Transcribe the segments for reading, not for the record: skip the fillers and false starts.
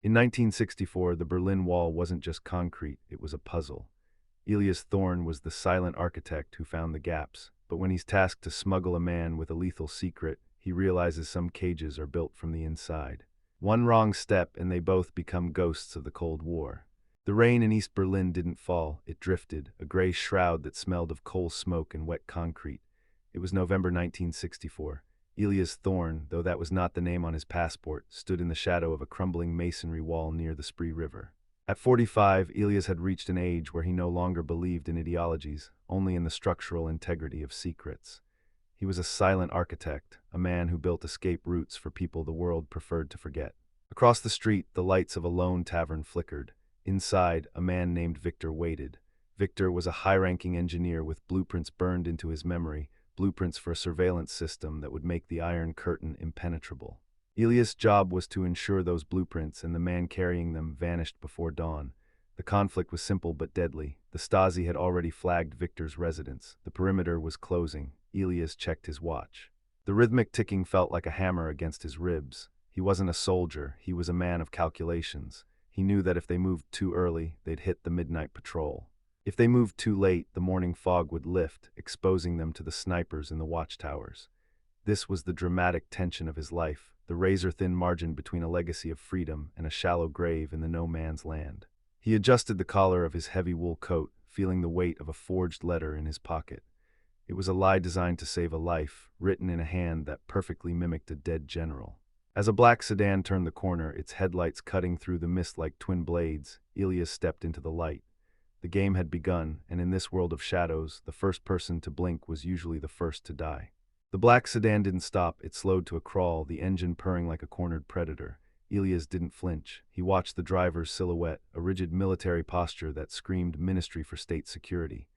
In 1964, the Berlin Wall wasn't just concrete, it was a puzzle. Elias Thorne was the silent architect who found the gaps, but when he's tasked to smuggle a man with a lethal secret, he realizes some cages are built from the inside. One wrong step and they both become ghosts of the Cold War. The rain in East Berlin didn't fall, it drifted, a gray shroud that smelled of coal smoke and wet concrete. It was November 1964. Elias Thorne, though that was not the name on his passport, stood in the shadow of a crumbling masonry wall near the Spree River. At 45, Elias had reached an age where he no longer believed in ideologies, only in the structural integrity of secrets. He was a silent architect, a man who built escape routes for people the world preferred to forget. Across the street, the lights of a lone tavern flickered. Inside, a man named Victor waited. Victor was a high-ranking engineer with blueprints burned into his memory, blueprints for a surveillance system that would make the Iron Curtain impenetrable. Elias' job was to ensure those blueprints and the man carrying them vanished before dawn. The conflict was simple but deadly. The Stasi had already flagged Victor's residence. The perimeter was closing. Elias checked his watch. The rhythmic ticking felt like a hammer against his ribs. He wasn't a soldier, he was a man of calculations. He knew that if they moved too early, they'd hit the midnight patrol. If they moved too late, the morning fog would lift, exposing them to the snipers in the watchtowers. This was the dramatic tension of his life, the razor-thin margin between a legacy of freedom and a shallow grave in the no-man's land. He adjusted the collar of his heavy wool coat, feeling the weight of a forged letter in his pocket. It was a lie designed to save a life, written in a hand that perfectly mimicked a dead general. As a black sedan turned the corner, its headlights cutting through the mist like twin blades, Elias stepped into the light. The game had begun, and in this world of shadows, the first person to blink was usually the first to die. The black sedan didn't stop, it slowed to a crawl, the engine purring like a cornered predator. Elias didn't flinch. He watched the driver's silhouette, a rigid military posture that screamed Ministry for State Security.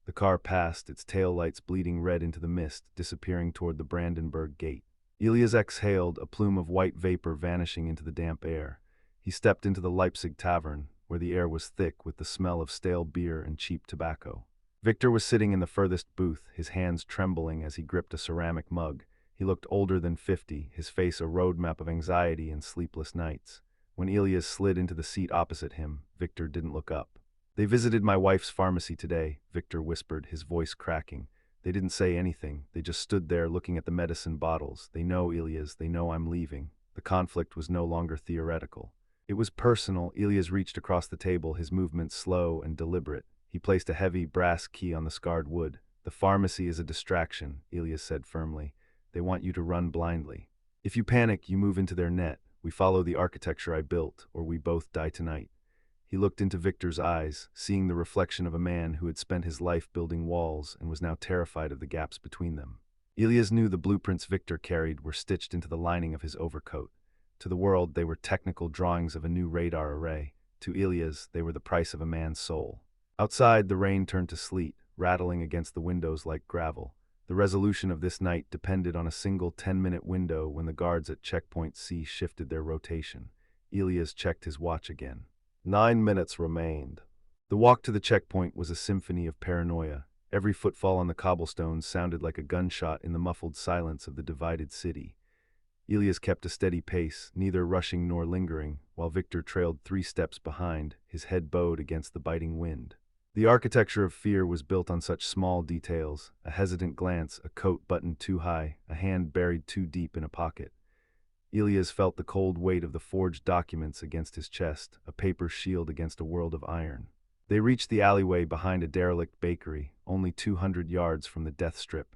The car passed, its taillights bleeding red into the mist, disappearing toward the Brandenburg Gate. Elias exhaled, a plume of white vapor vanishing into the damp air. He stepped into the Leipzig tavern, where the air was thick with the smell of stale beer and cheap tobacco. Victor was sitting in the furthest booth, his hands trembling as he gripped a ceramic mug. He looked older than 50, his face a roadmap of anxiety and sleepless nights. When Elias slid into the seat opposite him, Victor didn't look up. "They visited my wife's pharmacy today," Victor whispered, his voice cracking. "They didn't say anything, they just stood there looking at the medicine bottles. They know, Elias, they know I'm leaving." The conflict was no longer theoretical. It was personal. Elias reached across the table, his movements slow and deliberate. He placed a heavy brass key on the scarred wood. "The pharmacy is a distraction," Elias said firmly. "They want you to run blindly. If you panic, you move into their net. We follow the architecture I built, or we both die tonight." He looked into Victor's eyes, seeing the reflection of a man who had spent his life building walls and was now terrified of the gaps between them. Elias knew the blueprints Victor carried were stitched into the lining of his overcoat. To the world, they were technical drawings of a new radar array. To Elias, they were the price of a man's soul. Outside, the rain turned to sleet, rattling against the windows like gravel. The resolution of this night depended on a single 10-minute window when the guards at Checkpoint C shifted their rotation. Elias checked his watch again. 9 minutes remained. The walk to the checkpoint was a symphony of paranoia. Every footfall on the cobblestones sounded like a gunshot in the muffled silence of the divided city. Elias kept a steady pace, neither rushing nor lingering, while Victor trailed 3 steps behind, his head bowed against the biting wind. The architecture of fear was built on such small details: a hesitant glance, a coat buttoned too high, a hand buried too deep in a pocket. Elias felt the cold weight of the forged documents against his chest, a paper shield against a world of iron. They reached the alleyway behind a derelict bakery, only 200 yards from the death strip.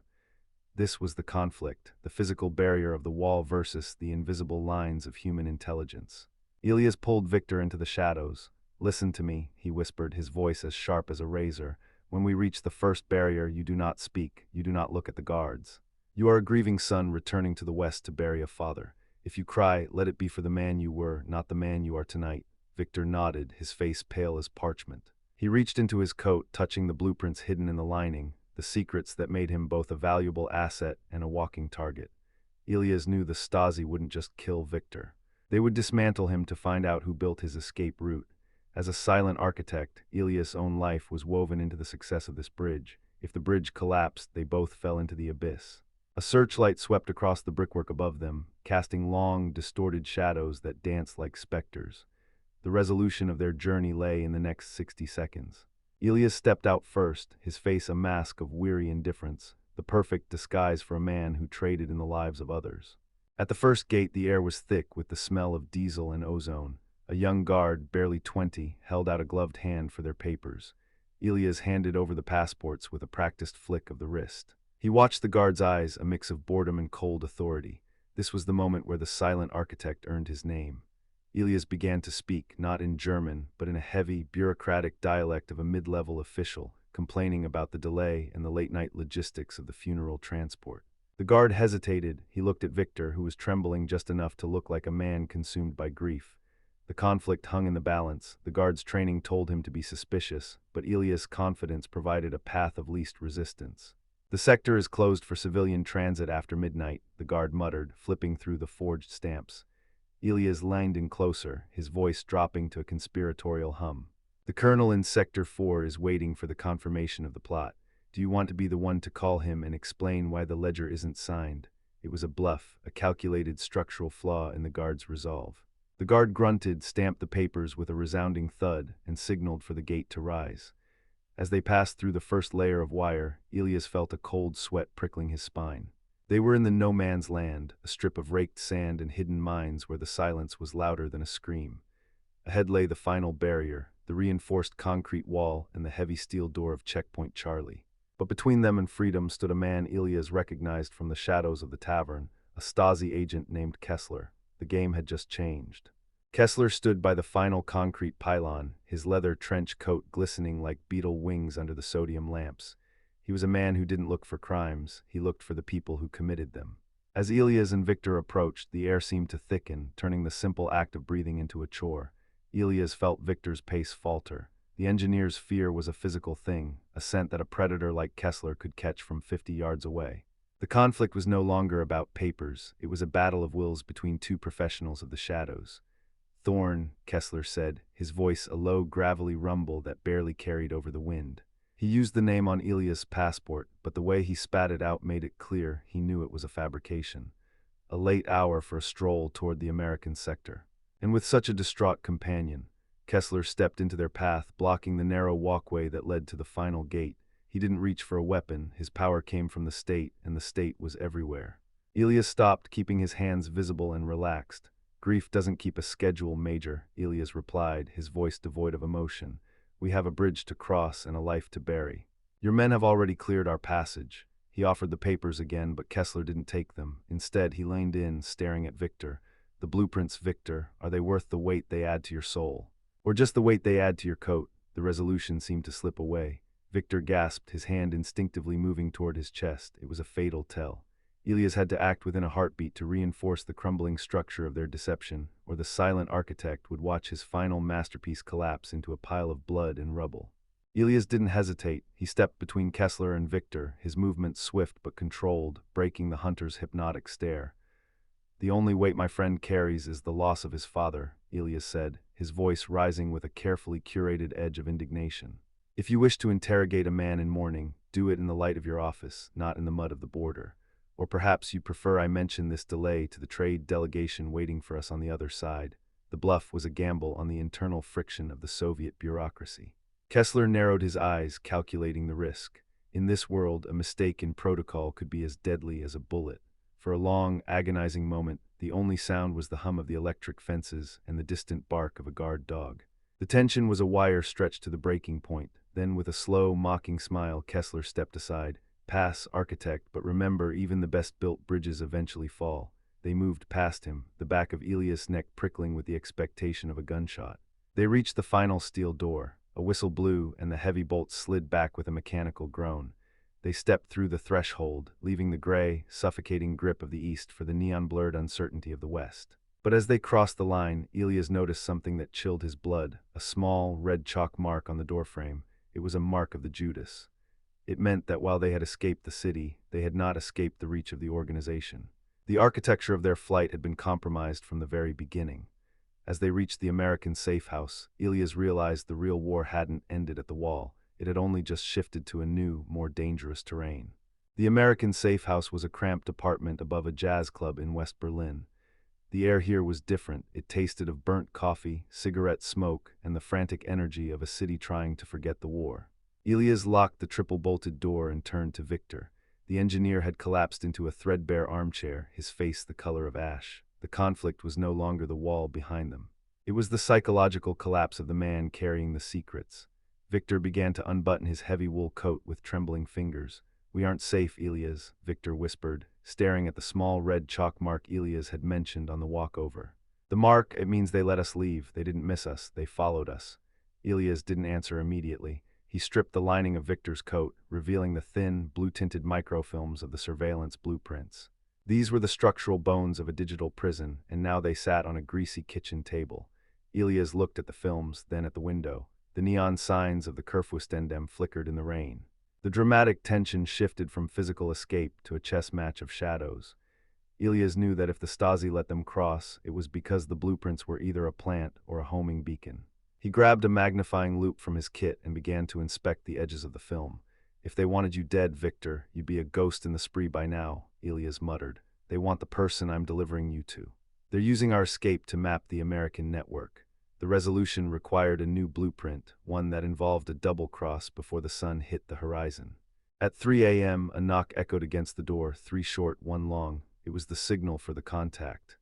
This was the conflict, the physical barrier of the wall versus the invisible lines of human intelligence. Elias pulled Victor into the shadows. "Listen to me," he whispered, his voice as sharp as a razor. "When we reach the first barrier, you do not speak, you do not look at the guards. You are a grieving son returning to the west to bury a father. If you cry, let it be for the man you were, not the man you are tonight." Victor nodded, his face pale as parchment. He reached into his coat, touching the blueprints hidden in the lining, the secrets that made him both a valuable asset and a walking target. Elias knew the Stasi wouldn't just kill Victor. They would dismantle him to find out who built his escape route. As a silent architect, Elias' own life was woven into the success of this bridge. If the bridge collapsed, they both fell into the abyss. A searchlight swept across the brickwork above them, casting long, distorted shadows that danced like specters. The resolution of their journey lay in the next 60 seconds. Elias stepped out first, his face a mask of weary indifference, the perfect disguise for a man who traded in the lives of others. At the first gate, the air was thick with the smell of diesel and ozone. A young guard, barely 20, held out a gloved hand for their papers. Elias handed over the passports with a practiced flick of the wrist. He watched the guard's eyes, a mix of boredom and cold authority. This was the moment where the silent architect earned his name. Elias began to speak, not in German, but in a heavy, bureaucratic dialect of a mid-level official, complaining about the delay and the late-night logistics of the funeral transport. The guard hesitated. He looked at Victor, who was trembling just enough to look like a man consumed by grief. The conflict hung in the balance. The guard's training told him to be suspicious, but Elias' confidence provided a path of least resistance. "The sector is closed for civilian transit after midnight," the guard muttered, flipping through the forged stamps. Elias leaned in closer, his voice dropping to a conspiratorial hum. "The colonel in Sector 4 is waiting for the confirmation of the plot. Do you want to be the one to call him and explain why the ledger isn't signed?" It was a bluff, a calculated structural flaw in the guard's resolve. The guard grunted, stamped the papers with a resounding thud, and signaled for the gate to rise. As they passed through the first layer of wire, Elias felt a cold sweat prickling his spine. They were in the no-man's land, a strip of raked sand and hidden mines where the silence was louder than a scream. Ahead lay the final barrier, the reinforced concrete wall and the heavy steel door of Checkpoint Charlie. But between them and freedom stood a man Elias recognized from the shadows of the tavern, a Stasi agent named Kessler. The game had just changed. Kessler stood by the final concrete pylon, his leather trench coat glistening like beetle wings under the sodium lamps. He was a man who didn't look for crimes, he looked for the people who committed them. As Elias and Victor approached, the air seemed to thicken, turning the simple act of breathing into a chore. Elias felt Victor's pace falter. The engineer's fear was a physical thing, a scent that a predator like Kessler could catch from 50 yards away. The conflict was no longer about papers, it was a battle of wills between two professionals of the shadows. "Thorne," Kessler said, his voice a low, gravelly rumble that barely carried over the wind. He used the name on Elias' passport, but the way he spat it out made it clear he knew it was a fabrication. A late hour for a stroll toward the American sector. And with such a distraught companion, Kessler stepped into their path, blocking the narrow walkway that led to the final gate. He didn't reach for a weapon, his power came from the state, and the state was everywhere. Elias stopped, keeping his hands visible and relaxed. "Grief doesn't keep a schedule, Major," Elias replied, his voice devoid of emotion. "We have a bridge to cross and a life to bury. Your men have already cleared our passage." He offered the papers again, but Kessler didn't take them. Instead, he leaned in, staring at Victor. "The blueprints, Victor, are they worth the weight they add to your soul? Or just the weight they add to your coat?" The resolution seemed to slip away. Victor gasped, his hand instinctively moving toward his chest. It was a fatal tell. Elias had to act within a heartbeat to reinforce the crumbling structure of their deception, or the silent architect would watch his final masterpiece collapse into a pile of blood and rubble. Elias didn't hesitate. He stepped between Kessler and Victor, his movements swift but controlled, breaking the hunter's hypnotic stare. "The only weight my friend carries is the loss of his father," Elias said, his voice rising with a carefully curated edge of indignation. "If you wish to interrogate a man in mourning, do it in the light of your office, not in the mud of the border. Or perhaps you prefer I mention this delay to the trade delegation waiting for us on the other side." The bluff was a gamble on the internal friction of the Soviet bureaucracy. Kessler narrowed his eyes, calculating the risk. In this world, a mistake in protocol could be as deadly as a bullet. For a long, agonizing moment, the only sound was the hum of the electric fences and the distant bark of a guard dog. The tension was a wire stretched to the breaking point. Then, with a slow, mocking smile, Kessler stepped aside. "Pass, architect, but remember, even the best-built bridges eventually fall." They moved past him, the back of Elias' neck prickling with the expectation of a gunshot. They reached the final steel door. A whistle blew, and the heavy bolt slid back with a mechanical groan. They stepped through the threshold, leaving the gray, suffocating grip of the east for the neon-blurred uncertainty of the west. But as they crossed the line, Elias noticed something that chilled his blood, a small, red chalk mark on the doorframe. It was a mark of the Judas. It meant that while they had escaped the city, they had not escaped the reach of the organization. The architecture of their flight had been compromised from the very beginning. As they reached the American safe house, Elias realized the real war hadn't ended at the wall. It had only just shifted to a new, more dangerous terrain. The American safe house was a cramped apartment above a jazz club in West Berlin. The air here was different. It tasted of burnt coffee, cigarette smoke, and the frantic energy of a city trying to forget the war. Elias locked the triple-bolted door and turned to Victor. The engineer had collapsed into a threadbare armchair, his face the color of ash. The conflict was no longer the wall behind them. It was the psychological collapse of the man carrying the secrets. Victor began to unbutton his heavy wool coat with trembling fingers. "We aren't safe, Elias," Victor whispered, staring at the small red chalk mark Elias had mentioned on the walkover. "The mark, it means they let us leave. They didn't miss us. They followed us." Elias didn't answer immediately. He stripped the lining of Victor's coat, revealing the thin, blue-tinted microfilms of the surveillance blueprints. These were the structural bones of a digital prison, and now they sat on a greasy kitchen table. Elias looked at the films, then at the window. The neon signs of the Kurfürstendamm flickered in the rain. The dramatic tension shifted from physical escape to a chess match of shadows. Elias knew that if the Stasi let them cross, it was because the blueprints were either a plant or a homing beacon. He grabbed a magnifying loupe from his kit and began to inspect the edges of the film. "If they wanted you dead, Victor, you'd be a ghost in the spree by now," Elias muttered. "They want the person I'm delivering you to. They're using our escape to map the American network." The resolution required a new blueprint, one that involved a double cross before the sun hit the horizon. At 3 a.m., a knock echoed against the door, 3 short, 1 long. It was the signal for the contact.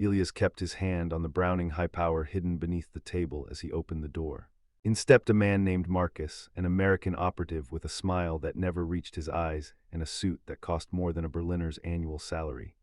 Elias kept his hand on the Browning high-power hidden beneath the table as he opened the door. In stepped a man named Marcus, an American operative with a smile that never reached his eyes and a suit that cost more than a Berliner's annual salary.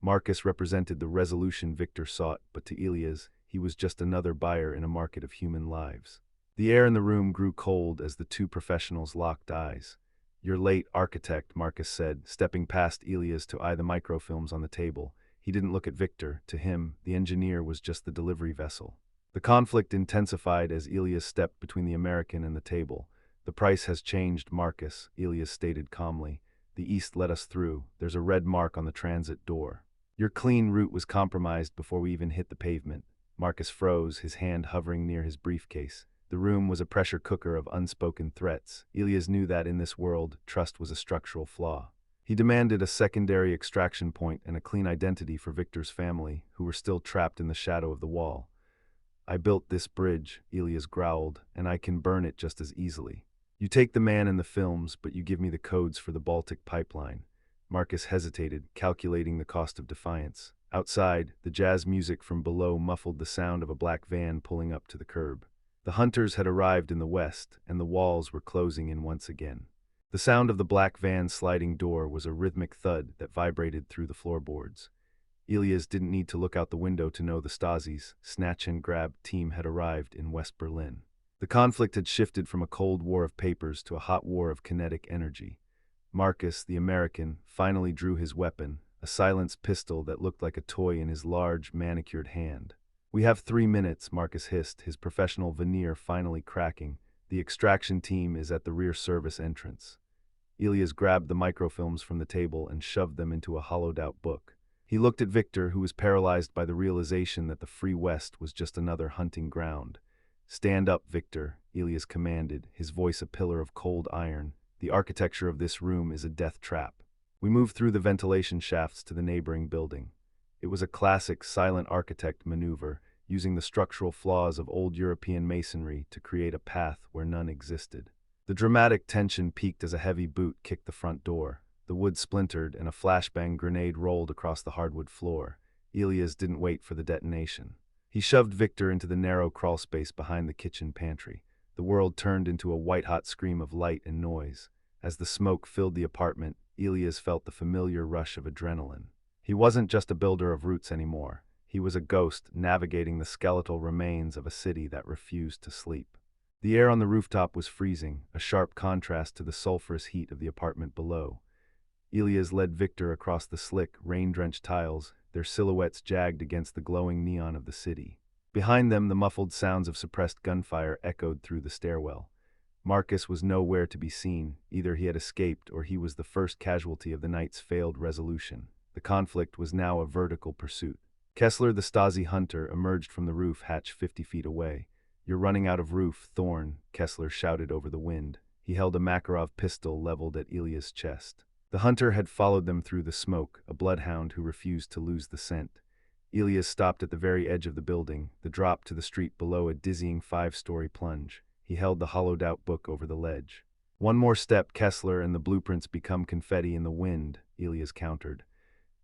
Marcus represented the resolution Victor sought, but to Elias, he was just another buyer in a market of human lives. The air in the room grew cold as the two professionals locked eyes. "You're late, architect," Marcus said, stepping past Elias to eye the microfilms on the table. He didn't look at Victor. To him, the engineer was just the delivery vessel. The conflict intensified as Elias stepped between the American and the table. "The price has changed, Marcus," Elias stated calmly. "The East let us through. There's a red mark on the transit door. Your clean route was compromised before we even hit the pavement." Marcus froze, his hand hovering near his briefcase. The room was a pressure cooker of unspoken threats. Elias knew that in this world, trust was a structural flaw. He demanded a secondary extraction point and a clean identity for Victor's family, who were still trapped in the shadow of the wall. "I built this bridge," Elias growled, "and I can burn it just as easily. You take the man and the films, but you give me the codes for the Baltic pipeline." Marcus hesitated, calculating the cost of defiance. Outside, the jazz music from below muffled the sound of a black van pulling up to the curb. The hunters had arrived in the west, and the walls were closing in once again. The sound of the black van's sliding door was a rhythmic thud that vibrated through the floorboards. Elias didn't need to look out the window to know the Stasi's snatch-and-grab team had arrived in West Berlin. The conflict had shifted from a cold war of papers to a hot war of kinetic energy. Marcus, the American, finally drew his weapon, a silenced pistol that looked like a toy in his large, manicured hand. "We have 3 minutes," Marcus hissed, his professional veneer finally cracking. "The extraction team is at the rear service entrance." Elias grabbed the microfilms from the table and shoved them into a hollowed-out book. He looked at Victor, who was paralyzed by the realization that the Free West was just another hunting ground. "Stand up, Victor," Elias commanded, his voice a pillar of cold iron. "The architecture of this room is a death trap." We moved through the ventilation shafts to the neighboring building. It was a classic silent architect maneuver, using the structural flaws of old European masonry to create a path where none existed. The dramatic tension peaked as a heavy boot kicked the front door. The wood splintered and a flashbang grenade rolled across the hardwood floor. Elias didn't wait for the detonation. He shoved Victor into the narrow crawlspace behind the kitchen pantry. The world turned into a white-hot scream of light and noise. As the smoke filled the apartment, Elias felt the familiar rush of adrenaline. He wasn't just a builder of routes anymore. He was a ghost navigating the skeletal remains of a city that refused to sleep. The air on the rooftop was freezing, a sharp contrast to the sulfurous heat of the apartment below. Elias led Victor across the slick, rain-drenched tiles, their silhouettes jagged against the glowing neon of the city. Behind them, the muffled sounds of suppressed gunfire echoed through the stairwell. Marcus was nowhere to be seen. Either he had escaped or he was the first casualty of the night's failed resolution. The conflict was now a vertical pursuit. Kessler, the Stasi hunter, emerged from the roof hatch 50 feet away. "You're running out of roof, Thorne," Kessler shouted over the wind. He held a Makarov pistol leveled at Elias' chest. The hunter had followed them through the smoke, a bloodhound who refused to lose the scent. Elias stopped at the very edge of the building, the drop to the street below a dizzying 5-story plunge. He held the hollowed-out book over the ledge. One more step, Kessler, and the blueprints become confetti in the wind, Elias countered.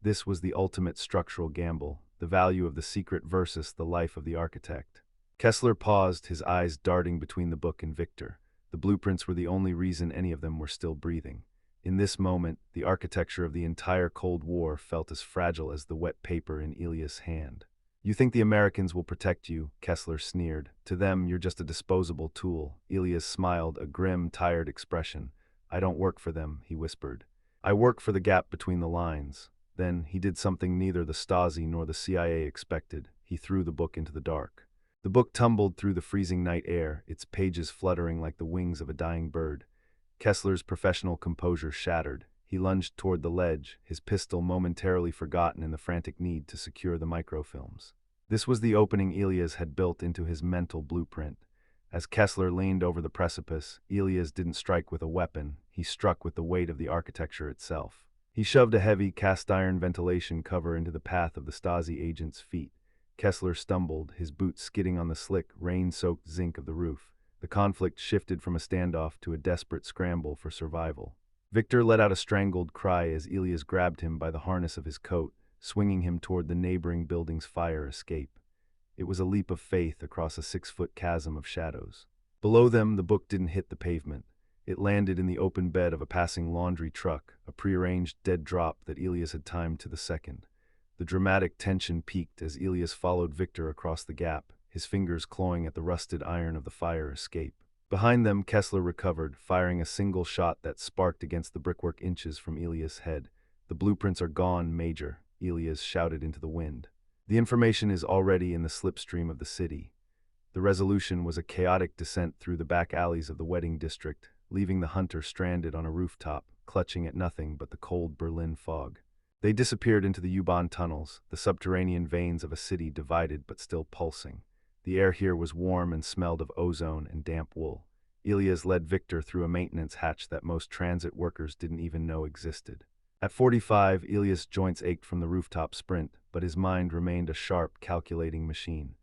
This was the ultimate structural gamble, the value of the secret versus the life of the architect. Kessler paused, his eyes darting between the book and Victor. The blueprints were the only reason any of them were still breathing. In this moment, the architecture of the entire Cold War felt as fragile as the wet paper in Elias' hand. "You think the Americans will protect you," Kessler sneered. "To them, you're just a disposable tool." Elias smiled, a grim, tired expression. "I don't work for them," he whispered. "I work for the gap between the lines." Then he did something neither the Stasi nor the CIA expected. He threw the book into the dark. The book tumbled through the freezing night air, its pages fluttering like the wings of a dying bird. Kessler's professional composure shattered. He lunged toward the ledge, his pistol momentarily forgotten in the frantic need to secure the microfilms. This was the opening Elias had built into his mental blueprint. As Kessler leaned over the precipice, Elias didn't strike with a weapon, he struck with the weight of the architecture itself. He shoved a heavy cast-iron ventilation cover into the path of the Stasi agent's feet. Kessler stumbled, his boots skidding on the slick, rain-soaked zinc of the roof. The conflict shifted from a standoff to a desperate scramble for survival. Victor let out a strangled cry as Elias grabbed him by the harness of his coat, swinging him toward the neighboring building's fire escape. It was a leap of faith across a 6-foot chasm of shadows. Below them, the book didn't hit the pavement. It landed in the open bed of a passing laundry truck, a prearranged dead drop that Elias had timed to the second. The dramatic tension peaked as Elias followed Victor across the gap, his fingers clawing at the rusted iron of the fire escape. Behind them, Kessler recovered, firing a single shot that sparked against the brickwork inches from Elias' head. "The blueprints are gone, Major," Elias shouted into the wind. "The information is already in the slipstream of the city." The resolution was a chaotic descent through the back alleys of the wedding district, leaving the hunter stranded on a rooftop, clutching at nothing but the cold Berlin fog. They disappeared into the U-Bahn tunnels, the subterranean veins of a city divided but still pulsing. The air here was warm and smelled of ozone and damp wool. Elias led Victor through a maintenance hatch that most transit workers didn't even know existed. At 45, Elias' joints ached from the rooftop sprint, but his mind remained a sharp, calculating machine.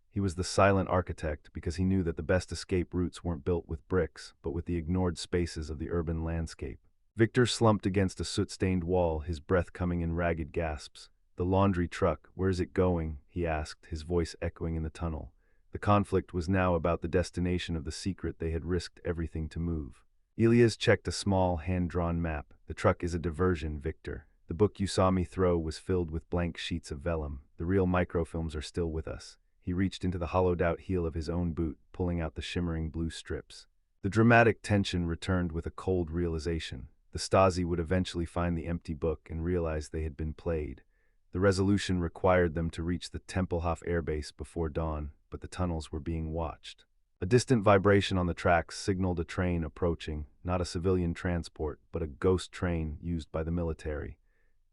He was the silent architect because he knew that the best escape routes weren't built with bricks, but with the ignored spaces of the urban landscape. Victor slumped against a soot-stained wall, his breath coming in ragged gasps. "The laundry truck, where's it going?" he asked, his voice echoing in the tunnel. The conflict was now about the destination of the secret they had risked everything to move. Elias checked a small, hand-drawn map. "The truck is a diversion, Victor. The book you saw me throw was filled with blank sheets of vellum. The real microfilms are still with us." He reached into the hollowed-out heel of his own boot, pulling out the shimmering blue strips. The dramatic tension returned with a cold realization. The Stasi would eventually find the empty book and realize they had been played. The resolution required them to reach the Tempelhof airbase before dawn, but the tunnels were being watched. A distant vibration on the tracks signaled a train approaching, not a civilian transport, but a ghost train used by the military.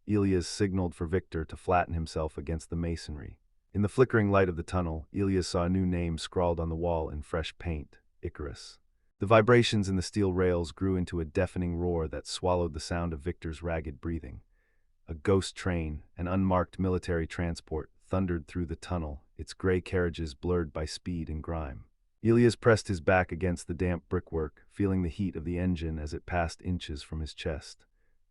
Elias signaled for Victor to flatten himself against the masonry. In the flickering light of the tunnel, Elias saw a new name scrawled on the wall in fresh paint: Icarus. The vibrations in the steel rails grew into a deafening roar that swallowed the sound of Victor's ragged breathing. A ghost train, an unmarked military transport, thundered through the tunnel, its gray carriages blurred by speed and grime. Elias pressed his back against the damp brickwork, feeling the heat of the engine as it passed inches from his chest.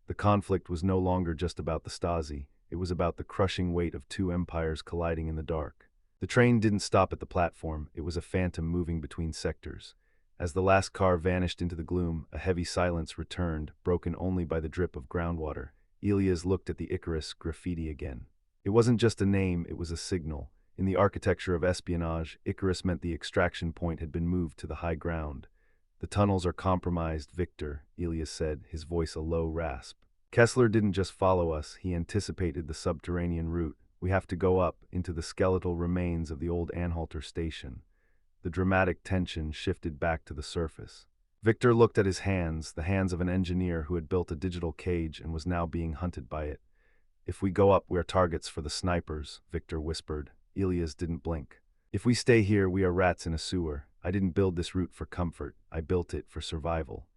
The conflict was no longer just about the Stasi, it was about the crushing weight of two empires colliding in the dark. The train didn't stop at the platform, it was a phantom moving between sectors. As the last car vanished into the gloom, a heavy silence returned, broken only by the drip of groundwater. Elias looked at the Icarus graffiti again. It wasn't just a name, it was a signal. In the architecture of espionage, Icarus meant the extraction point had been moved to the high ground. "The tunnels are compromised, Victor," Elias said, his voice a low rasp. "Kessler didn't just follow us, he anticipated the subterranean route. We have to go up, into the skeletal remains of the old Anhalter station." The dramatic tension shifted back to the surface. Victor looked at his hands, the hands of an engineer who had built a digital cage and was now being hunted by it. "If we go up, we're targets for the snipers," Victor whispered. Elias didn't blink. "If we stay here, we are rats in a sewer. I didn't build this route for comfort, I built it for survival."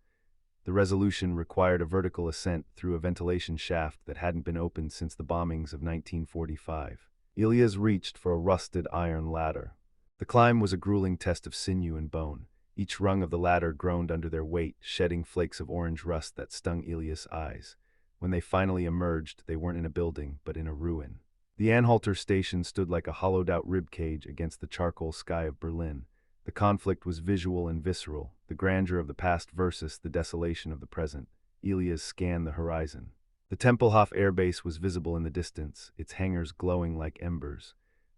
The resolution required a vertical ascent through a ventilation shaft that hadn't been opened since the bombings of 1945. Elias reached for a rusted iron ladder. The climb was a grueling test of sinew and bone. Each rung of the ladder groaned under their weight, shedding flakes of orange rust that stung Elias' eyes. When they finally emerged, they weren't in a building, but in a ruin. The Anhalter station stood like a hollowed-out ribcage against the charcoal sky of Berlin. The conflict was visual and visceral, the grandeur of the past versus the desolation of the present. Elias scanned the horizon. The Tempelhof airbase was visible in the distance, its hangars glowing like embers.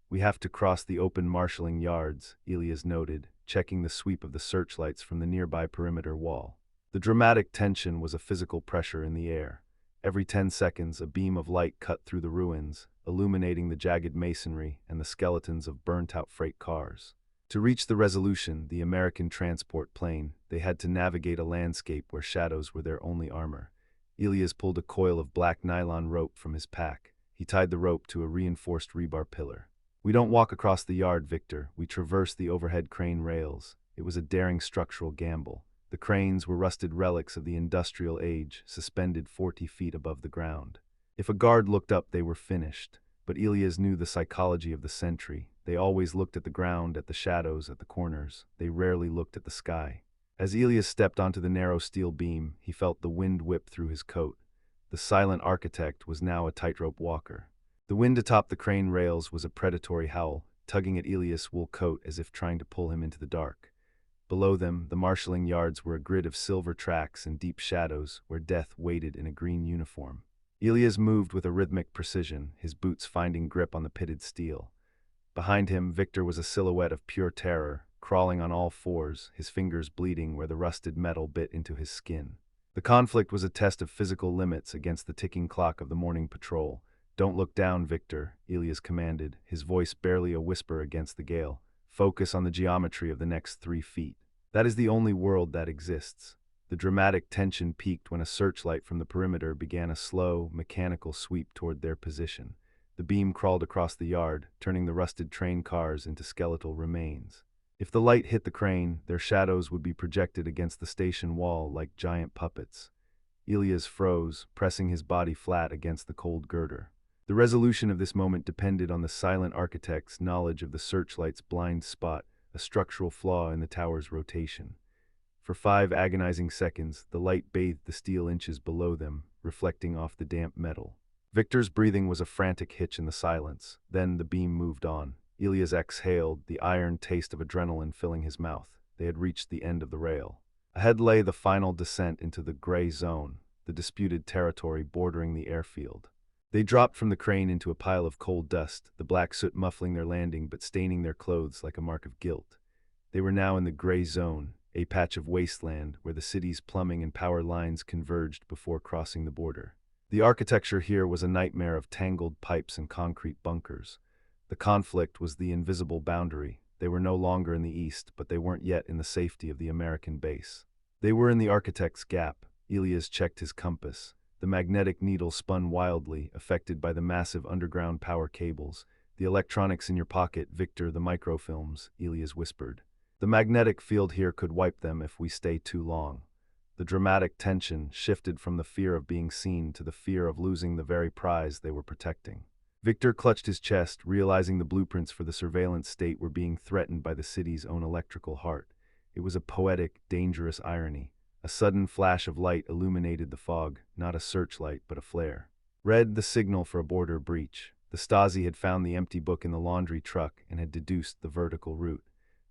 "We have to cross the open marshalling yards," Elias noted, checking the sweep of the searchlights from the nearby perimeter wall. The dramatic tension was a physical pressure in the air. Every 10 seconds, a beam of light cut through the ruins, illuminating the jagged masonry and the skeletons of burnt-out freight cars. To reach the Resolution, the American transport plane, they had to navigate a landscape where shadows were their only armor. Elias pulled a coil of black nylon rope from his pack. He tied the rope to a reinforced rebar pillar. "We don't walk across the yard, Victor. We traverse the overhead crane rails." It was a daring structural gamble. The cranes were rusted relics of the industrial age, suspended 40 feet above the ground. If a guard looked up, they were finished. But Elias knew the psychology of the sentry. They always looked at the ground, at the shadows, at the corners. They rarely looked at the sky. As Elias stepped onto the narrow steel beam, he felt the wind whip through his coat. The silent architect was now a tightrope walker. The wind atop the crane rails was a predatory howl, tugging at Elias' wool coat as if trying to pull him into the dark. Below them, the marshalling yards were a grid of silver tracks and deep shadows where death waited in a green uniform. Elias moved with a rhythmic precision, his boots finding grip on the pitted steel. Behind him, Victor was a silhouette of pure terror, crawling on all fours, his fingers bleeding where the rusted metal bit into his skin. The conflict was a test of physical limits against the ticking clock of the morning patrol. "Don't look down, Victor," Elias commanded, his voice barely a whisper against the gale. "Focus on the geometry of the next 3 feet. That is the only world that exists." The dramatic tension peaked when a searchlight from the perimeter began a slow, mechanical sweep toward their position. The beam crawled across the yard, turning the rusted train cars into skeletal remains. If the light hit the crane, their shadows would be projected against the station wall like giant puppets. Elias froze, pressing his body flat against the cold girder. The resolution of this moment depended on the silent architect's knowledge of the searchlight's blind spot, a structural flaw in the tower's rotation. For 5 agonizing seconds, the light bathed the steel inches below them, reflecting off the damp metal. Victor's breathing was a frantic hitch in the silence. Then the beam moved on. Elias exhaled, the iron taste of adrenaline filling his mouth. They had reached the end of the rail. Ahead lay the final descent into the gray zone, the disputed territory bordering the airfield. They dropped from the crane into a pile of coal dust, the black soot muffling their landing but staining their clothes like a mark of guilt. They were now in the gray zone, a patch of wasteland where the city's plumbing and power lines converged before crossing the border. The architecture here was a nightmare of tangled pipes and concrete bunkers. The conflict was the invisible boundary. They were no longer in the east, but they weren't yet in the safety of the American base. They were in the architect's gap. Elias checked his compass. The magnetic needle spun wildly, affected by the massive underground power cables. "The electronics in your pocket, Victor, the microfilms," Elias whispered. "The magnetic field here could wipe them if we stay too long." The dramatic tension shifted from the fear of being seen to the fear of losing the very prize they were protecting. Victor clutched his chest, realizing the blueprints for the surveillance state were being threatened by the city's own electrical heart. It was a poetic, dangerous irony. A sudden flash of light illuminated the fog, not a searchlight, but a flare. Red, the signal for a border breach. The Stasi had found the empty book in the laundry truck and had deduced the vertical route.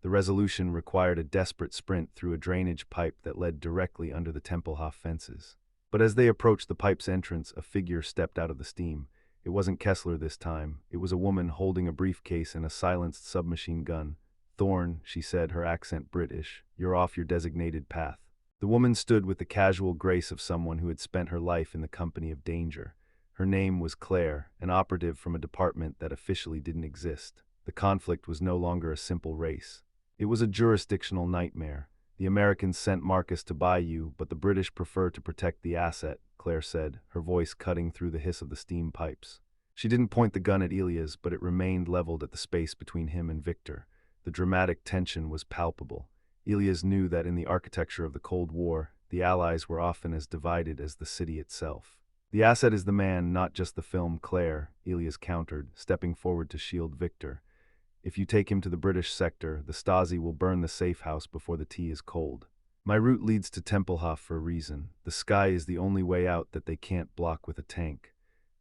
The Resolution required a desperate sprint through a drainage pipe that led directly under the Tempelhof fences. But as they approached the pipe's entrance, a figure stepped out of the steam. It wasn't Kessler this time. It was a woman holding a briefcase and a silenced submachine gun. "Thorne," she said, her accent British, "you're off your designated path." The woman stood with the casual grace of someone who had spent her life in the company of danger. Her name was Claire, an operative from a department that officially didn't exist. The conflict was no longer a simple race. It was a jurisdictional nightmare. "The Americans sent Marcus to buy you, but the British prefer to protect the asset," Claire said, her voice cutting through the hiss of the steam pipes. She didn't point the gun at Elias, but it remained leveled at the space between him and Victor. The dramatic tension was palpable. Elias knew that in the architecture of the Cold War, the Allies were often as divided as the city itself. The asset is the man, not just the film, Claire, Elias countered, stepping forward to shield Victor. If you take him to the British sector, the Stasi will burn the safe house before the tea is cold. My route leads to Tempelhof for a reason. The sky is the only way out that they can't block with a tank.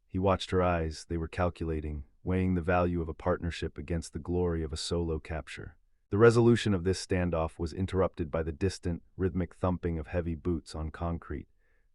He watched her eyes. They were calculating, weighing the value of a partnership against the glory of a solo capture. The resolution of this standoff was interrupted by the distant, rhythmic thumping of heavy boots on concrete.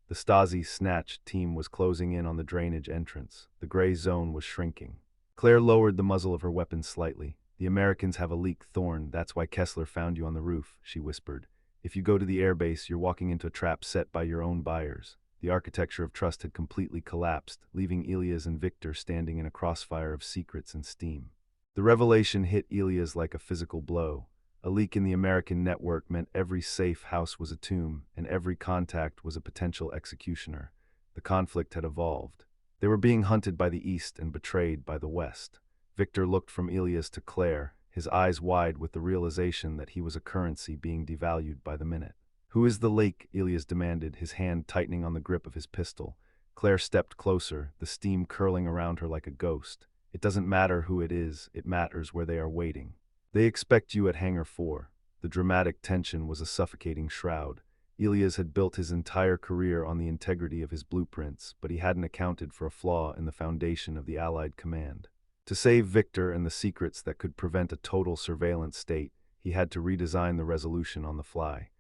The Stasi snatched team was closing in on the drainage entrance. The gray zone was shrinking. Claire lowered the muzzle of her weapon slightly. The Americans have a leak, Thorne. That's why Kessler found you on the roof, she whispered. If you go to the airbase, you're walking into a trap set by your own buyers. The architecture of trust had completely collapsed, leaving Elias and Victor standing in a crossfire of secrets and steam. The revelation hit Elias like a physical blow. A leak in the American network meant every safe house was a tomb, and every contact was a potential executioner. The conflict had evolved. They were being hunted by the East and betrayed by the West. Victor looked from Elias to Claire, his eyes wide with the realization that he was a currency being devalued by the minute. "Who is the lake?" Elias demanded, his hand tightening on the grip of his pistol. Claire stepped closer, the steam curling around her like a ghost. "It doesn't matter who it is, it matters where they are waiting. They expect you at Hangar 4. The dramatic tension was a suffocating shroud. Elias had built his entire career on the integrity of his blueprints, but he hadn't accounted for a flaw in the foundation of the Allied command. To save Victor and the secrets that could prevent a total surveillance state, he had to redesign the resolution on the fly.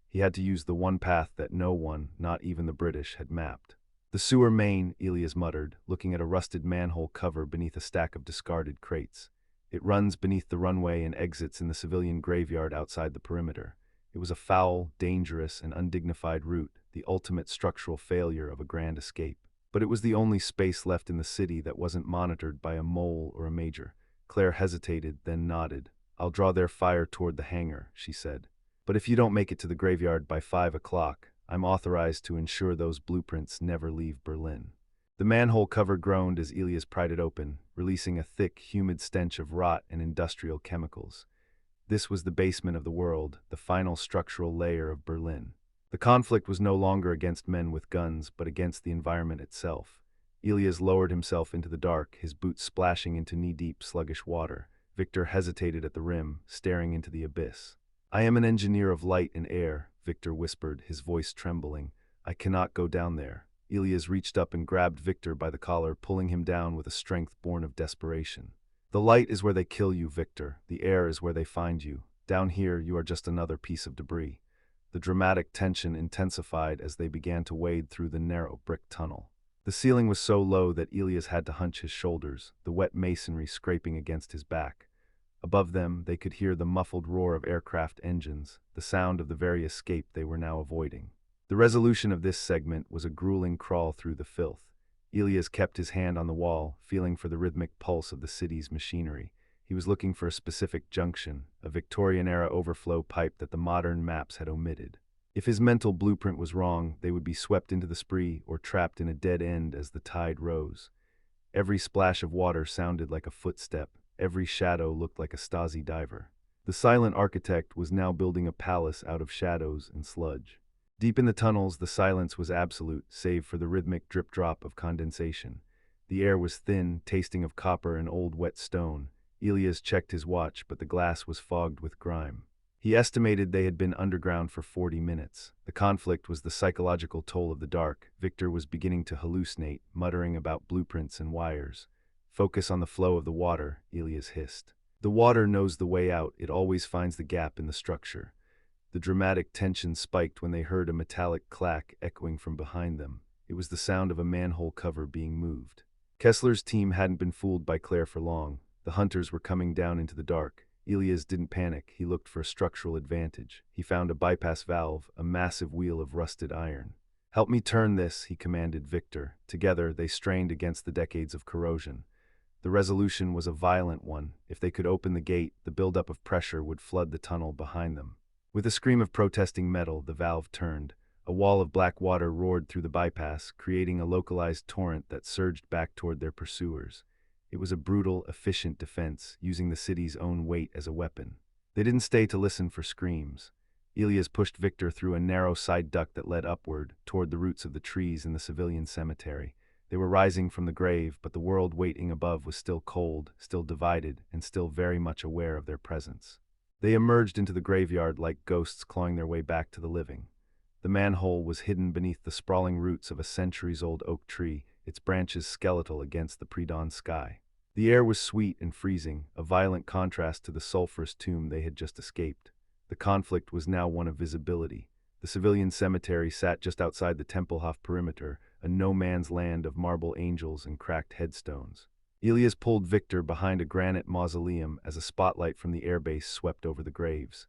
He had to use the one path that no one, not even the British, had mapped. "The sewer main," Elias muttered, looking at a rusted manhole cover beneath a stack of discarded crates. "It runs beneath the runway and exits in the civilian graveyard outside the perimeter." It was a foul, dangerous, and undignified route, the ultimate structural failure of a grand escape. But it was the only space left in the city that wasn't monitored by a mole or a major. Claire hesitated, then nodded. "I'll draw their fire toward the hangar," she said. "But if you don't make it to the graveyard by 5 o'clock, I'm authorized to ensure those blueprints never leave Berlin." The manhole cover groaned as Elias pried it open, releasing a thick, humid stench of rot and industrial chemicals. This was the basement of the world, the final structural layer of Berlin. The conflict was no longer against men with guns, but against the environment itself. Elias lowered himself into the dark, his boots splashing into knee-deep, sluggish water. Victor hesitated at the rim, staring into the abyss. "I am an engineer of light and air," Victor whispered, his voice trembling. "I cannot go down there." Elias reached up and grabbed Victor by the collar, pulling him down with a strength born of desperation. "The light is where they kill you, Victor. The air is where they find you. Down here, you are just another piece of debris." The dramatic tension intensified as they began to wade through the narrow brick tunnel. The ceiling was so low that Elias had to hunch his shoulders, the wet masonry scraping against his back. Above them, they could hear the muffled roar of aircraft engines, the sound of the very escape they were now avoiding. The resolution of this segment was a grueling crawl through the filth. Elias kept his hand on the wall, feeling for the rhythmic pulse of the city's machinery. He was looking for a specific junction, a Victorian-era overflow pipe that the modern maps had omitted. If his mental blueprint was wrong, they would be swept into the spree or trapped in a dead end as the tide rose. Every splash of water sounded like a footstep. Every shadow looked like a Stasi diver. The silent architect was now building a palace out of shadows and sludge. Deep in the tunnels, the silence was absolute, save for the rhythmic drip-drop of condensation. The air was thin, tasting of copper and old wet stone. Elias checked his watch, but the glass was fogged with grime. He estimated they had been underground for 40 minutes. The conflict was the psychological toll of the dark. Victor was beginning to hallucinate, muttering about blueprints and wires. "Focus on the flow of the water," Elias hissed. "The water knows the way out. It always finds the gap in the structure." The dramatic tension spiked when they heard a metallic clack echoing from behind them. It was the sound of a manhole cover being moved. Kessler's team hadn't been fooled by Claire for long. The hunters were coming down into the dark. Elias didn't panic. He looked for a structural advantage. He found a bypass valve, a massive wheel of rusted iron. "Help me turn this," he commanded Victor. Together, they strained against the decades of corrosion. The resolution was a violent one. If they could open the gate, the buildup of pressure would flood the tunnel behind them. With a scream of protesting metal, the valve turned. A wall of black water roared through the bypass, creating a localized torrent that surged back toward their pursuers. It was a brutal, efficient defense, using the city's own weight as a weapon. They didn't stay to listen for screams. Elias pushed Victor through a narrow side duct that led upward, toward the roots of the trees in the civilian cemetery. They were rising from the grave, but the world waiting above was still cold, still divided, and still very much aware of their presence. They emerged into the graveyard like ghosts clawing their way back to the living. The manhole was hidden beneath the sprawling roots of a centuries-old oak tree, its branches skeletal against the pre-dawn sky. The air was sweet and freezing, a violent contrast to the sulphurous tomb they had just escaped. The conflict was now one of visibility. The civilian cemetery sat just outside the Tempelhof perimeter, a no-man's land of marble angels and cracked headstones. Elias pulled Victor behind a granite mausoleum as a spotlight from the airbase swept over the graves.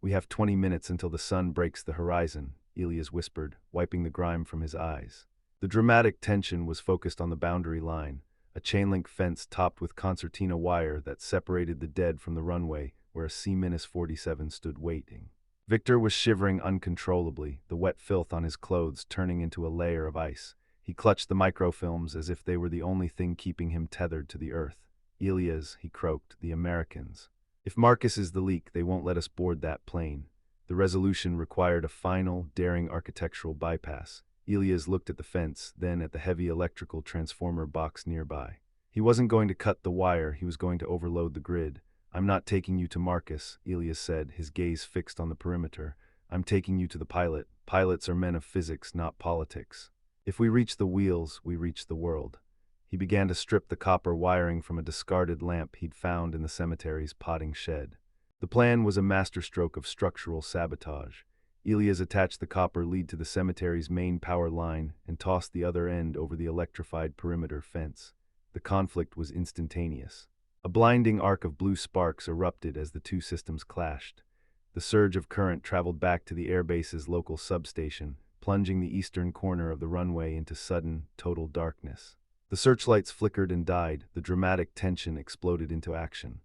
"We have 20 minutes until the sun breaks the horizon," Elias whispered, wiping the grime from his eyes. The dramatic tension was focused on the boundary line, a chain-link fence topped with concertina wire that separated the dead from the runway where a C-47 stood waiting. Victor was shivering uncontrollably, the wet filth on his clothes turning into a layer of ice. He clutched the microfilms as if they were the only thing keeping him tethered to the earth. "Elias," he croaked, "the Americans. If Marcus is the leak, they won't let us board that plane." The resolution required a final, daring architectural bypass. Elias looked at the fence, then at the heavy electrical transformer box nearby. He wasn't going to cut the wire, he was going to overload the grid. "I'm not taking you to Marcus," Elias said, his gaze fixed on the perimeter. "I'm taking you to the pilot. Pilots are men of physics, not politics. If we reach the wheels, we reach the world." He began to strip the copper wiring from a discarded lamp he'd found in the cemetery's potting shed. The plan was a masterstroke of structural sabotage. Elias attached the copper lead to the cemetery's main power line and tossed the other end over the electrified perimeter fence. The conflict was instantaneous. A blinding arc of blue sparks erupted as the two systems clashed. The surge of current traveled back to the airbase's local substation, plunging the eastern corner of the runway into sudden, total darkness. The searchlights flickered and died, the dramatic tension exploded into action.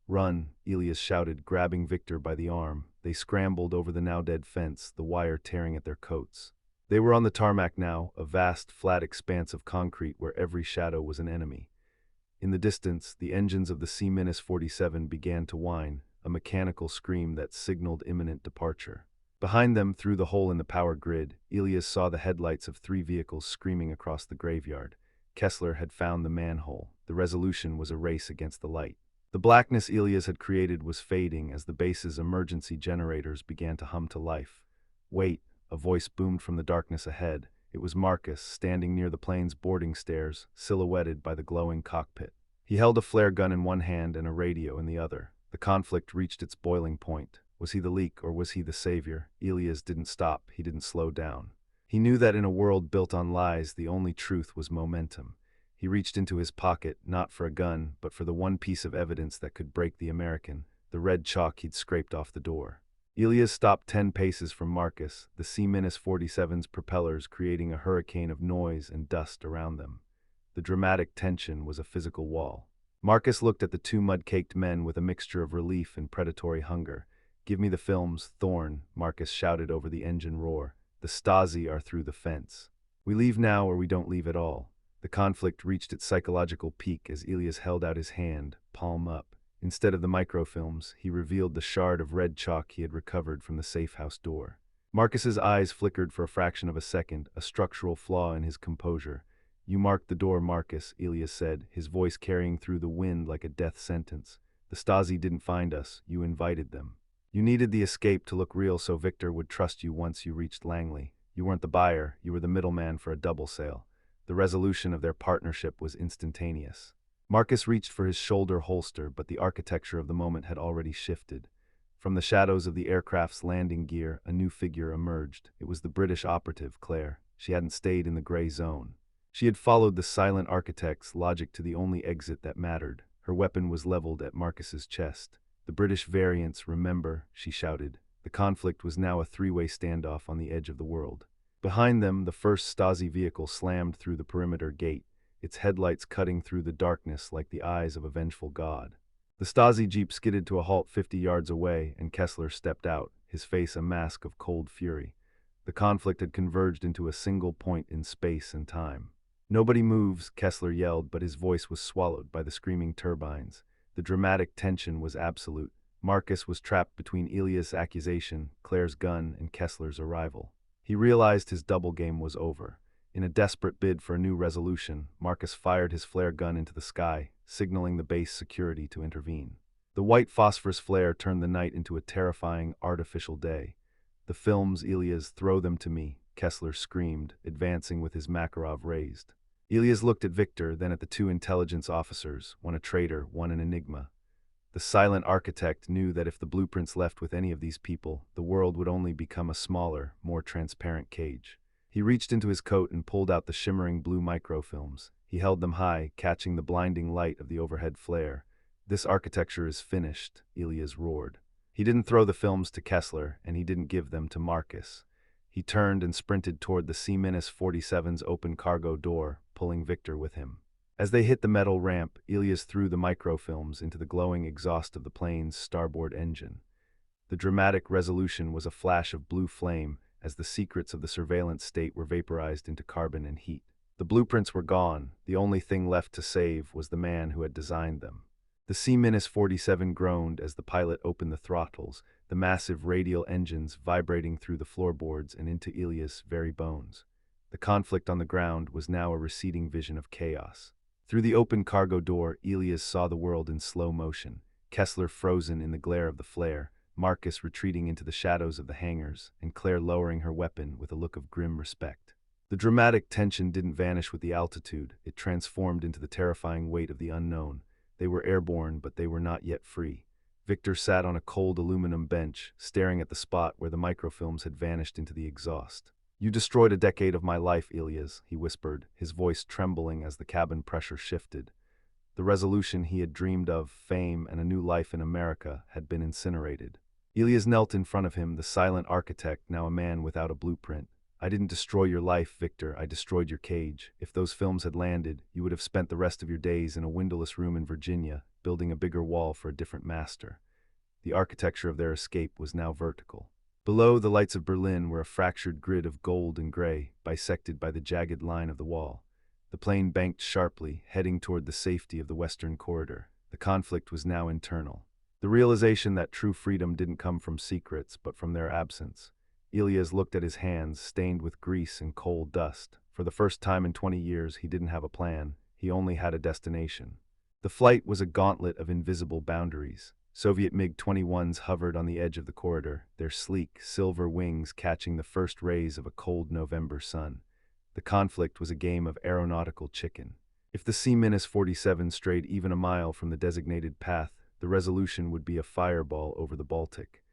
"Run," Elias shouted, grabbing Victor by the arm. They scrambled over the now-dead fence, the wire tearing at their coats. They were on the tarmac now, a vast, flat expanse of concrete where every shadow was an enemy. In the distance, the engines of the C-47 began to whine, a mechanical scream that signaled imminent departure. Behind them, through the hole in the power grid, Elias saw the headlights of 3 vehicles screaming across the graveyard. Kessler had found the manhole. The resolution was a race against the light. The blackness Elias had created was fading as the base's emergency generators began to hum to life. "Wait," a voice boomed from the darkness ahead. It was Marcus, standing near the plane's boarding stairs, silhouetted by the glowing cockpit. He held a flare gun in one hand and a radio in the other. The conflict reached its boiling point. Was he the leak or was he the savior? Elias didn't stop, he didn't slow down. He knew that in a world built on lies, the only truth was momentum. He reached into his pocket, not for a gun, but for the one piece of evidence that could break the American, the red chalk he'd scraped off the door. Elias stopped 10 paces from Marcus, the C-47's propellers creating a hurricane of noise and dust around them. The dramatic tension was a physical wall. Marcus looked at the 2 mud-caked men with a mixture of relief and predatory hunger. "Give me the films, Thorne," Marcus shouted over the engine roar. "The Stasi are through the fence. We leave now or we don't leave at all." The conflict reached its psychological peak as Elias held out his hand, palm up. Instead of the microfilms, he revealed the shard of red chalk he had recovered from the safe-house door. Marcus's eyes flickered for a fraction of a second, a structural flaw in his composure. "You marked the door, Marcus," Elias said, his voice carrying through the wind like a death sentence. "The Stasi didn't find us, you invited them. You needed the escape to look real so Victor would trust you once you reached Langley. You weren't the buyer, you were the middleman for a double sale." The resolution of their partnership was instantaneous. Marcus reached for his shoulder holster, but the architecture of the moment had already shifted. From the shadows of the aircraft's landing gear, a new figure emerged. It was the British operative, Claire. She hadn't stayed in the gray zone. She had followed the silent architect's logic to the only exit that mattered. Her weapon was leveled at Marcus's chest. "The British variants, remember," she shouted. The conflict was now a 3-way standoff on the edge of the world. Behind them, the first Stasi vehicle slammed through the perimeter gate, its headlights cutting through the darkness like the eyes of a vengeful god. The Stasi jeep skidded to a halt 50 yards away, and Kessler stepped out, his face a mask of cold fury. The conflict had converged into a single point in space and time. "Nobody moves," Kessler yelled, but his voice was swallowed by the screaming turbines. The dramatic tension was absolute. Marcus was trapped between Elias' accusation, Claire's gun, and Kessler's arrival. He realized his double game was over. In a desperate bid for a new resolution, Marcus fired his flare gun into the sky, signaling the base security to intervene. The white phosphorus flare turned the night into a terrifying, artificial day. "The films, Elias, throw them to me," Kessler screamed, advancing with his Makarov raised. Elias looked at Victor, then at the two intelligence officers, one a traitor, one an enigma. The silent architect knew that if the blueprints left with any of these people, the world would only become a smaller, more transparent cage. He reached into his coat and pulled out the shimmering blue microfilms. He held them high, catching the blinding light of the overhead flare. "This architecture is finished," Elias roared. He didn't throw the films to Kessler, and he didn't give them to Marcus. He turned and sprinted toward the C-47's open cargo door, pulling Victor with him. As they hit the metal ramp, Elias threw the microfilms into the glowing exhaust of the plane's starboard engine. The dramatic resolution was a flash of blue flame as the secrets of the surveillance state were vaporized into carbon and heat. The blueprints were gone. The only thing left to save was the man who had designed them. The C-47 groaned as the pilot opened the throttles, the massive radial engines vibrating through the floorboards and into Elias' very bones. The conflict on the ground was now a receding vision of chaos. Through the open cargo door, Elias saw the world in slow motion, Kessler frozen in the glare of the flare, Marcus retreating into the shadows of the hangars, and Claire lowering her weapon with a look of grim respect. The dramatic tension didn't vanish with the altitude, it transformed into the terrifying weight of the unknown. They were airborne, but they were not yet free. Victor sat on a cold aluminum bench, staring at the spot where the microfilms had vanished into the exhaust. "You destroyed a decade of my life, Elias," he whispered, his voice trembling as the cabin pressure shifted. The resolution he had dreamed of, fame and a new life in America, had been incinerated. Elias knelt in front of him, the silent architect, now a man without a blueprint. "I didn't destroy your life, Victor, I destroyed your cage. If those films had landed, you would have spent the rest of your days in a windowless room in Virginia, building a bigger wall for a different master." The architecture of their escape was now vertical. Below, the lights of Berlin were a fractured grid of gold and gray, bisected by the jagged line of the wall. The plane banked sharply, heading toward the safety of the Western Corridor. The conflict was now internal. The realization that true freedom didn't come from secrets, but from their absence. Elias looked at his hands, stained with grease and coal dust. For the first time in 20 years, he didn't have a plan. He only had a destination. The flight was a gauntlet of invisible boundaries. Soviet MiG-21s hovered on the edge of the corridor, their sleek, silver wings catching the first rays of a cold November sun. The conflict was a game of aeronautical chicken. If the C-47 strayed even a mile from the designated path, the resolution would be a fireball over the Baltic.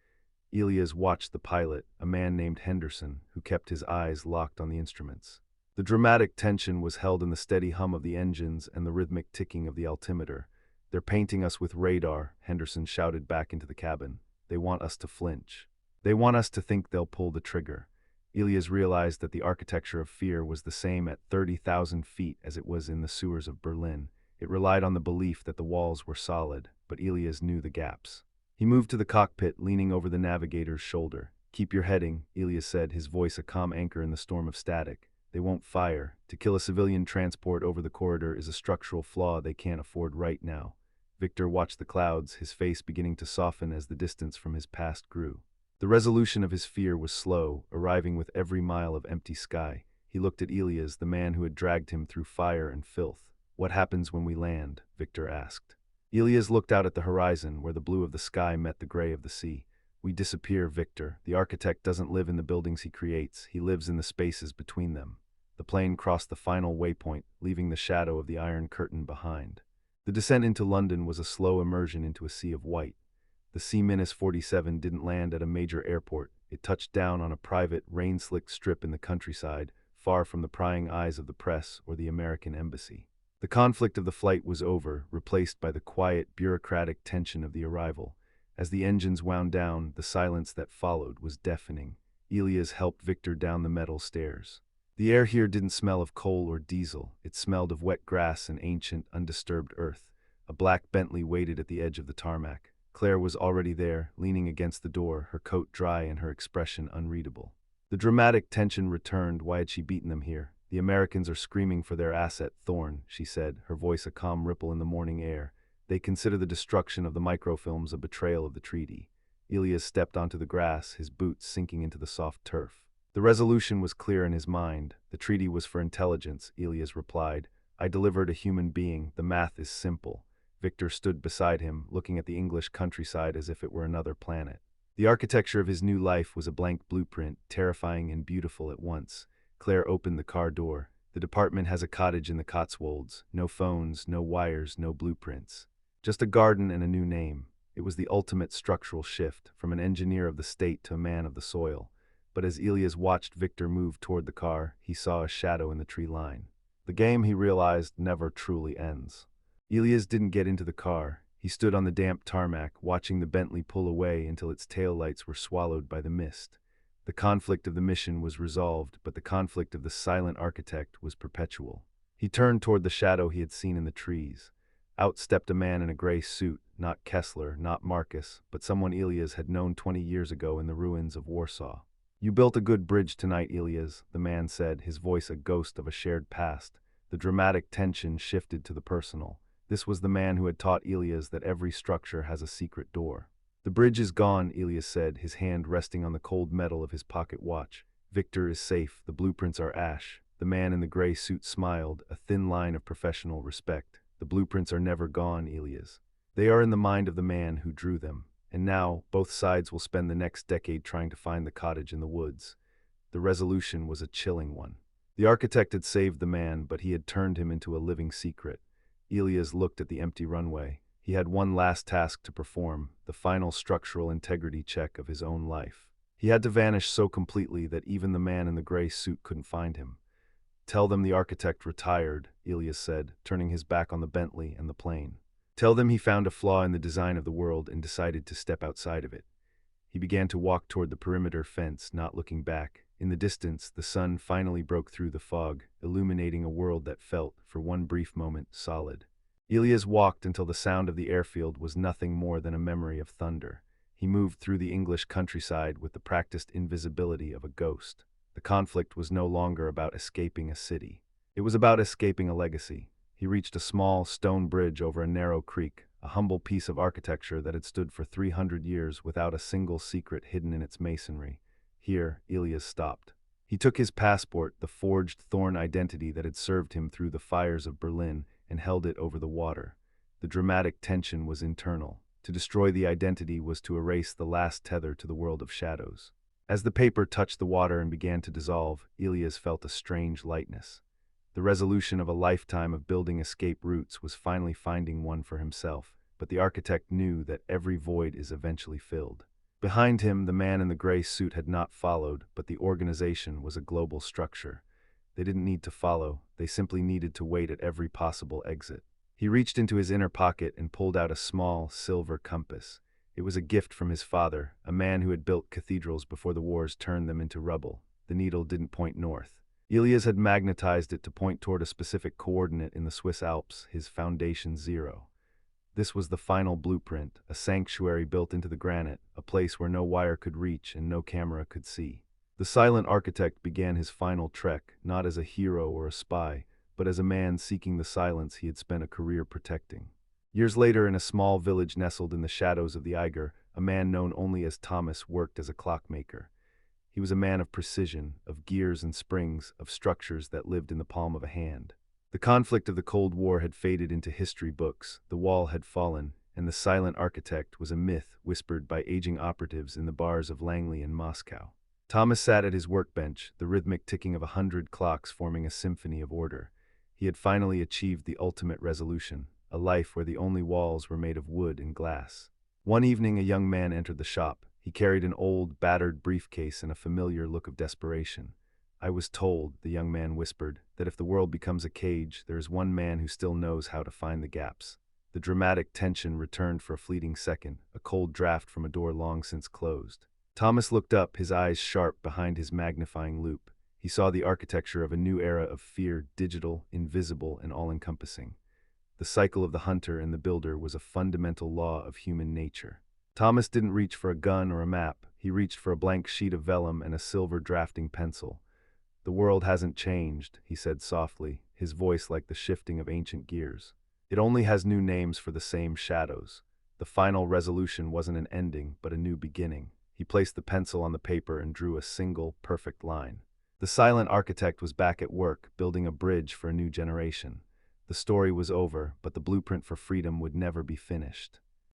Elias watched the pilot, a man named Henderson, who kept his eyes locked on the instruments. The dramatic tension was held in the steady hum of the engines and the rhythmic ticking of the altimeter. "They're painting us with radar," Henderson shouted back into the cabin. "They want us to flinch. They want us to think they'll pull the trigger." Elias realized that the architecture of fear was the same at 30,000 feet as it was in the sewers of Berlin. It relied on the belief that the walls were solid, but Elias knew the gaps. He moved to the cockpit, leaning over the navigator's shoulder. "Keep your heading," Elias said, his voice a calm anchor in the storm of static. "They won't fire. To kill a civilian transport over the corridor is a structural flaw they can't afford right now." Victor watched the clouds, his face beginning to soften as the distance from his past grew. The resolution of his fear was slow, arriving with every mile of empty sky. He looked at Elias, the man who had dragged him through fire and filth. "What happens when we land?" Victor asked. Elias looked out at the horizon, where the blue of the sky met the gray of the sea. "We disappear, Victor. The architect doesn't live in the buildings he creates, he lives in the spaces between them." The plane crossed the final waypoint, leaving the shadow of the Iron Curtain behind. The descent into London was a slow immersion into a sea of white. The C-47 didn't land at a major airport. It touched down on a private, rain-slicked strip in the countryside, far from the prying eyes of the press or the American embassy. The conflict of the flight was over, replaced by the quiet, bureaucratic tension of the arrival. As the engines wound down, the silence that followed was deafening. Elias helped Victor down the metal stairs. The air here didn't smell of coal or diesel. It smelled of wet grass and ancient, undisturbed earth. A black Bentley waited at the edge of the tarmac. Claire was already there, leaning against the door, her coat dry and her expression unreadable. The dramatic tension returned. Why had she beaten them here? "The Americans are screaming for their asset, Thorne," she said, her voice a calm ripple in the morning air. They consider the destruction of the microfilms a betrayal of the treaty. Elias stepped onto the grass, his boots sinking into the soft turf. The resolution was clear in his mind. The treaty was for intelligence, Elias replied. I delivered a human being. The math is simple. Victor stood beside him, looking at the English countryside as if it were another planet. The architecture of his new life was a blank blueprint, terrifying and beautiful at once. Claire opened the car door. The department has a cottage in the Cotswolds. No phones, no wires, no blueprints. Just a garden and a new name. It was the ultimate structural shift, from an engineer of the state to a man of the soil. But as Elias watched Victor move toward the car, he saw a shadow in the tree line. The game, he realized, never truly ends. Elias didn't get into the car. He stood on the damp tarmac, watching the Bentley pull away until its taillights were swallowed by the mist. The conflict of the mission was resolved, but the conflict of the silent architect was perpetual. He turned toward the shadow he had seen in the trees. Out stepped a man in a gray suit, not Kessler, not Marcus, but someone Elias had known 20 years ago in the ruins of Warsaw. You built a good bridge tonight, Elias, the man said, his voice a ghost of a shared past. The dramatic tension shifted to the personal. This was the man who had taught Elias that every structure has a secret door. The bridge is gone, Elias said, his hand resting on the cold metal of his pocket watch. Victor is safe, the blueprints are ash. The man in the gray suit smiled, a thin line of professional respect. The blueprints are never gone, Elias. They are in the mind of the man who drew them. And now, both sides will spend the next decade trying to find the cottage in the woods. The resolution was a chilling one. The architect had saved the man, but he had turned him into a living secret. Elias looked at the empty runway. He had one last task to perform, the final structural integrity check of his own life. He had to vanish so completely that even the man in the gray suit couldn't find him. Tell them the architect retired, Elias said, turning his back on the Bentley and the plane. Tell them he found a flaw in the design of the world and decided to step outside of it. He began to walk toward the perimeter fence, not looking back. In the distance, the sun finally broke through the fog, illuminating a world that felt, for one brief moment, solid. Elias walked until the sound of the airfield was nothing more than a memory of thunder. He moved through the English countryside with the practiced invisibility of a ghost. The conflict was no longer about escaping a city. It was about escaping a legacy. He reached a small stone bridge over a narrow creek, a humble piece of architecture that had stood for 300 years without a single secret hidden in its masonry. Here, Elias stopped. He took his passport, the forged Thorne identity that had served him through the fires of Berlin, and held it over the water. The dramatic tension was internal. To destroy the identity was to erase the last tether to the world of shadows. As the paper touched the water and began to dissolve, Elias felt a strange lightness. The resolution of a lifetime of building escape routes was finally finding one for himself, but the architect knew that every void is eventually filled. Behind him, the man in the gray suit had not followed, but the organization was a global structure. They didn't need to follow, they simply needed to wait at every possible exit. He reached into his inner pocket and pulled out a small, silver compass. It was a gift from his father, a man who had built cathedrals before the wars turned them into rubble. The needle didn't point north. Elias had magnetized it to point toward a specific coordinate in the Swiss Alps, his foundation 0. This was the final blueprint, a sanctuary built into the granite, a place where no wire could reach and no camera could see. The silent architect began his final trek, not as a hero or a spy, but as a man seeking the silence he had spent a career protecting. Years later, in a small village nestled in the shadows of the Eiger, a man known only as Thomas worked as a clockmaker. He was a man of precision, of gears and springs, of structures that lived in the palm of a hand. The conflict of the Cold War had faded into history books, the wall had fallen, and the silent architect was a myth whispered by aging operatives in the bars of Langley and Moscow. Thomas sat at his workbench, the rhythmic ticking of 100 clocks forming a symphony of order. He had finally achieved the ultimate resolution, a life where the only walls were made of wood and glass. One evening, a young man entered the shop. He carried an old, battered briefcase and a familiar look of desperation. I was told, the young man whispered, that if the world becomes a cage, there is one man who still knows how to find the gaps. The dramatic tension returned for a fleeting second, a cold draft from a door long since closed. Thomas looked up, his eyes sharp behind his magnifying loupe. He saw the architecture of a new era of fear, digital, invisible, and all-encompassing. The cycle of the hunter and the builder was a fundamental law of human nature. Thomas didn't reach for a gun or a map. He reached for a blank sheet of vellum and a silver drafting pencil. The world hasn't changed, he said softly, his voice like the shifting of ancient gears. It only has new names for the same shadows. The final resolution wasn't an ending, but a new beginning. He placed the pencil on the paper and drew a single, perfect line. The silent architect was back at work, building a bridge for a new generation. The story was over, but the blueprint for freedom would never be finished.